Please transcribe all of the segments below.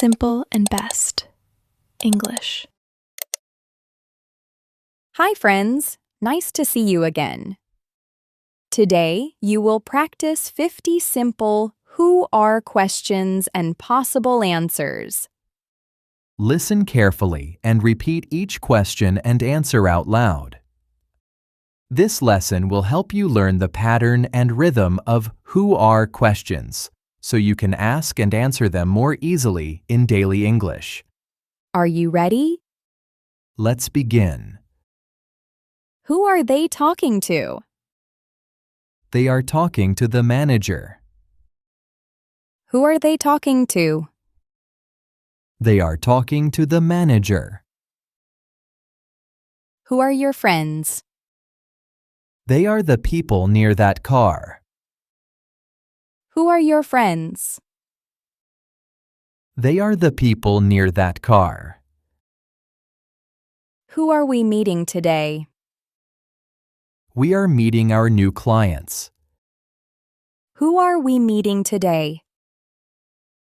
Simple and best. English. Hi, friends. Nice to see you again. Today, you will practice 50 simple who are questions and possible answers. Listen carefully and repeat each question and answer out loud. This lesson will help you learn the pattern and rhythm of who are questions, so you can ask and answer them more easily in daily English. Are you ready? Let's begin. Who are they talking to? They are talking to the manager. Who are they talking to? They are talking to the manager. Who are your friends? They are the people near that car. Who are your friends? They are the people near that car. Who are we meeting today? We are meeting our new clients. Who are we meeting today?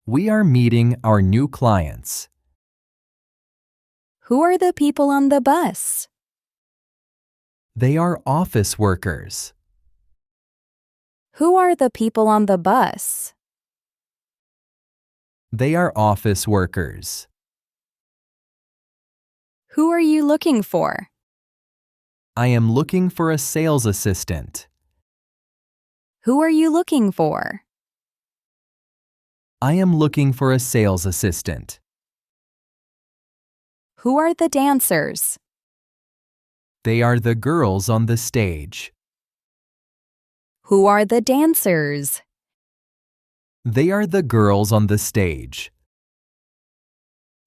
We are meeting our new clients. Who are the people on the bus? They are office workers. Who are the people on the bus? They are office workers. Who are you looking for? I am looking for a sales assistant. Who are you looking for? I am looking for a sales assistant. Who are the dancers? They are the girls on the stage. Who are the dancers? They are the girls on the stage.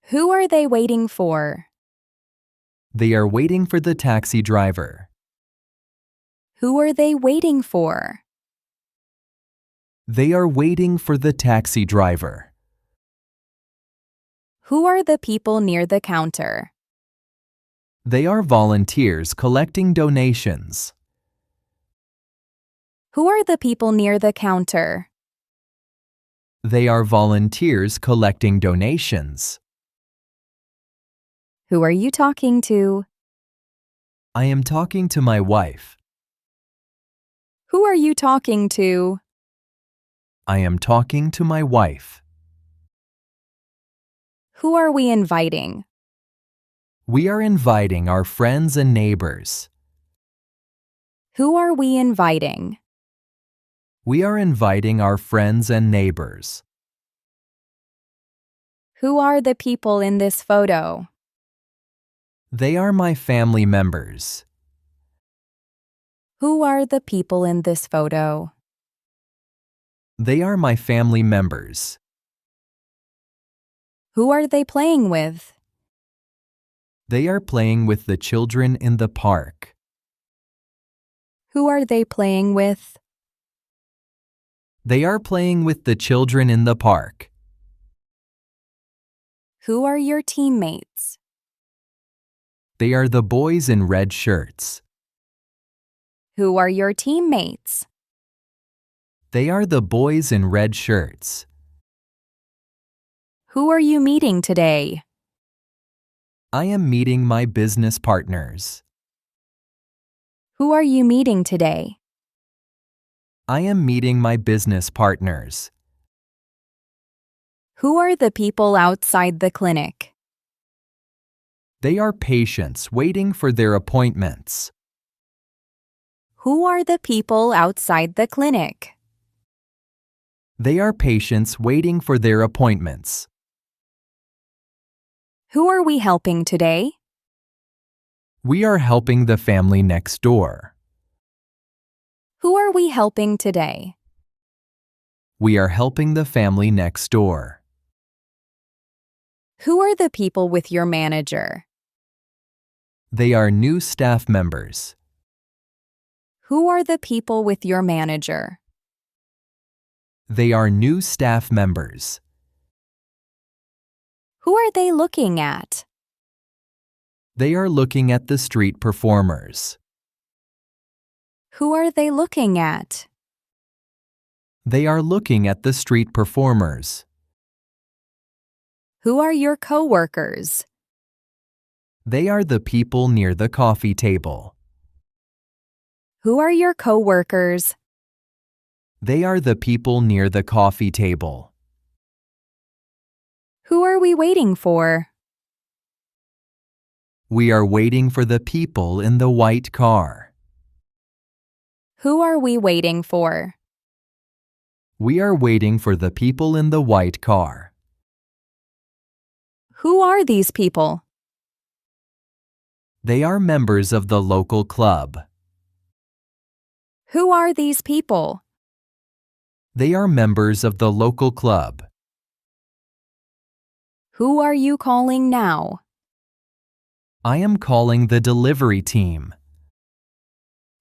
Who are they waiting for? They are waiting for the taxi driver. Who are they waiting for? They are waiting for the taxi driver. Who are the people near the counter? They are volunteers collecting donations. Who are the people near the counter? They are volunteers collecting donations. Who are you talking to? I am talking to my wife. Who are you talking to? I am talking to my wife. Who are we inviting? We are inviting our friends and neighbors. Who are we inviting? We are inviting our friends and neighbors. Who are the people in this photo? They are my family members. Who are the people in this photo? They are my family members. Who are they playing with? They are playing with the children in the park. Who are they playing with? They are playing with the children in the park. Who are your teammates? They are the boys in red shirts. Who are your teammates? They are the boys in red shirts. Who are you meeting today? I am meeting my business partners. Who are you meeting today? I am meeting my business partners. Who are the people outside the clinic? They are patients waiting for their appointments. Who are the people outside the clinic? They are patients waiting for their appointments. Who are we helping today? We are helping the family next door. Who are we helping today? We are helping the family next door. Who are the people with your manager? They are new staff members. Who are the people with your manager? They are new staff members. Who are they looking at? They are looking at the street performers. Who are they looking at? They are looking at the street performers. Who are your coworkers? They are the people near the coffee table. Who are your coworkers? They are the people near the coffee table. Who are we waiting for? We are waiting for the people in the white car. Who are we waiting for? We are waiting for the people in the white car. Who are these people? They are members of the local club. Who are these people? They are members of the local club. Who are you calling now? I am calling the delivery team.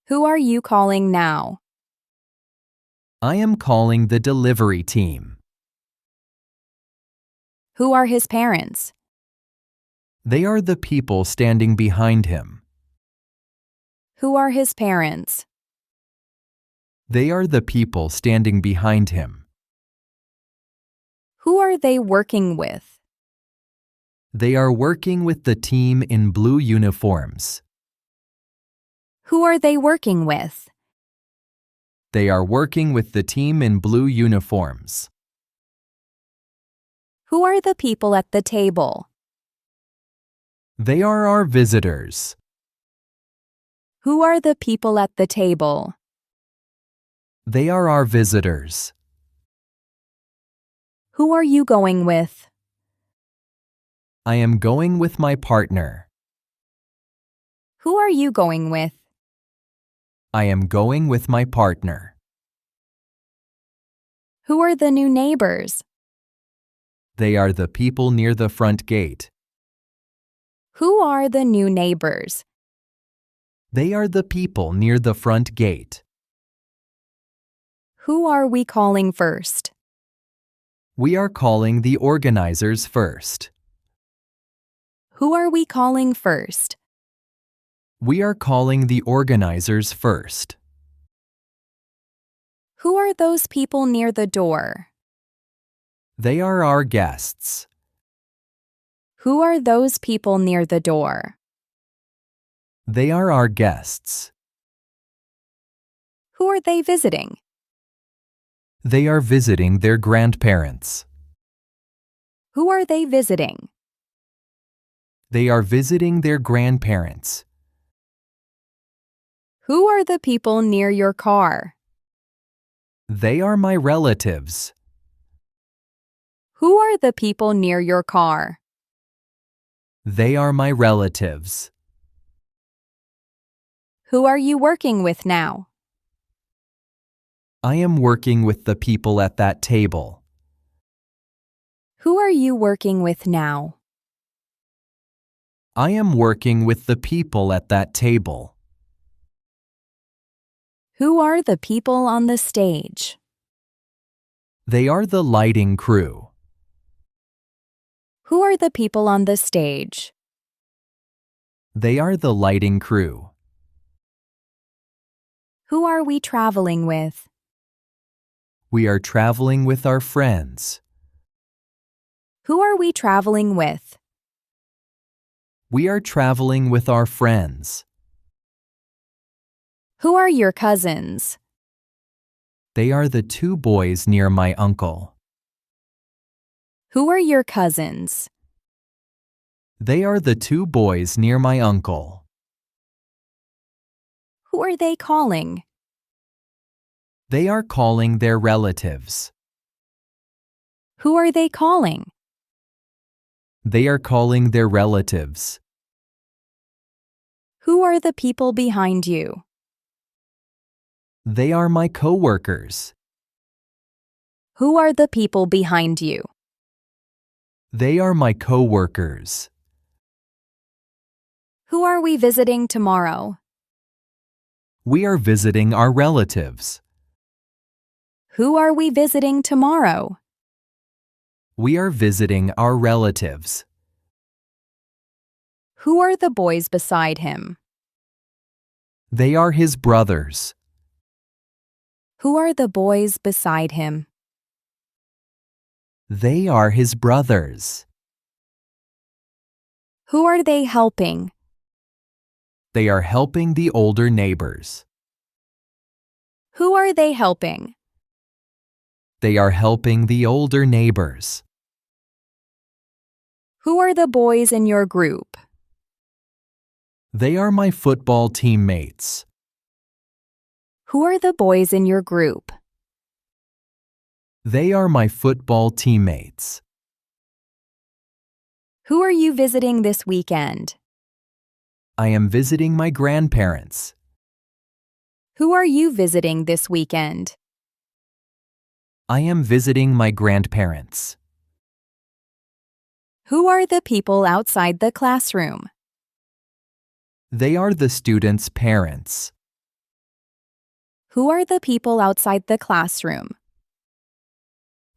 Who are you calling now? I am calling the delivery team. Who are his parents? They are the people standing behind him. Who are his parents? They are the people standing behind him. Who are they working with? They are working with the team in blue uniforms. Who are they working with? They are working with the team in blue uniforms. Who are the people at the table? They are our visitors. Who are the people at the table? They are our visitors. Who are you going with? I am going with my partner. Who are you going with? I am going with my partner. Who are the new neighbors? They are the people near the front gate. Who are the new neighbors? They are the people near the front gate. Who are we calling first? We are calling the organizers first. Who are we calling first? We are calling the organizers first. Who are those people near the door? They are our guests. Who are those people near the door? They are our guests. Who are they visiting? They are visiting their grandparents. Who are they visiting? They are visiting their grandparents. Who are the people near your car? They are my relatives. Who are the people near your car? They are my relatives. Who are you working with now? I am working with the people at that table. Who are you working with now? I am working with the people at that table. Who are the people on the stage? They are the lighting crew. Who are the people on the stage? They are the lighting crew. Who are we traveling with? We are traveling with our friends. Who are we traveling with? We are traveling with our friends. Who are your cousins? They are the two boys near my uncle. Who are your cousins? They are the two boys near my uncle. Who are they calling? They are calling their relatives. Who are they calling? They are calling their relatives. Who are the people behind you? They are my coworkers. Who are the people behind you? They are my coworkers. Who are we visiting tomorrow? We are visiting our relatives. Who are we visiting tomorrow? We are visiting our relatives. Who are the boys beside him? They are his brothers. Who are the boys beside him? They are his brothers. Who are they helping? They are helping the older neighbors. Who are they helping? They are helping the older neighbors. Who are the boys in your group? They are my football teammates. Who are the boys in your group? They are my football teammates. Who are you visiting this weekend? I am visiting my grandparents. Who are you visiting this weekend? I am visiting my grandparents. Who are the people outside the classroom? They are the students' parents. Who are the people outside the classroom?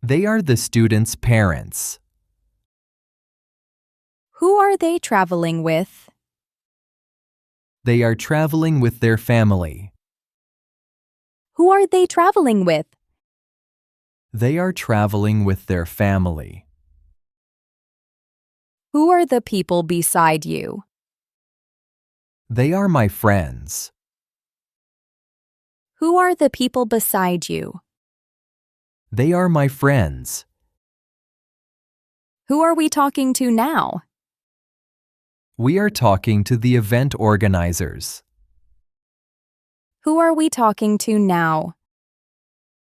They are the students' parents. Who are they traveling with? They are traveling with their family. Who are they traveling with? They are traveling with their family. Who are the people beside you? They are my friends. Who are the people beside you? They are my friends. Who are we talking to now? We are talking to the event organizers. Who are we talking to now?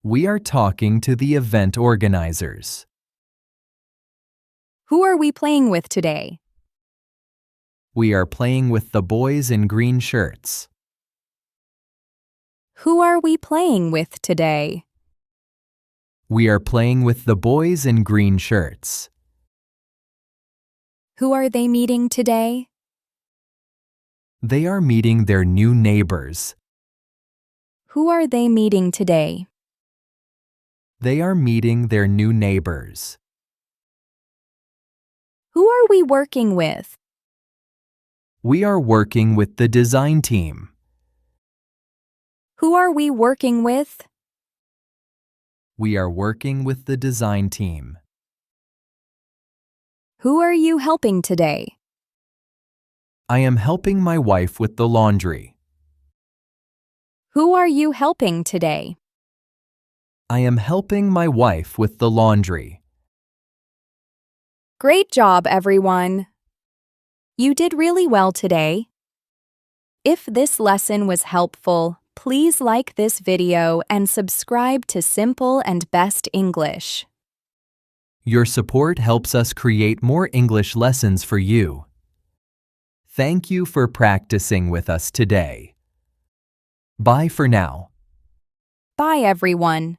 We are talking to the event organizers. Who are we playing with today? We are playing with the boys in green shirts. Who are we playing with today? We are playing with the boys in green shirts. Who are they meeting today? They are meeting their new neighbors. Who are they meeting today? They are meeting their new neighbors. Who are we working with? We are working with the design team. Who are we working with? We are working with the design team. Who are you helping today? I am helping my wife with the laundry. Who are you helping today? I am helping my wife with the laundry. Great job, everyone! You did really well today. If this lesson was helpful, please like this video and subscribe to Simple and Best English. Your support helps us create more English lessons for you. Thank you for practicing with us today. Bye for now. Bye, everyone.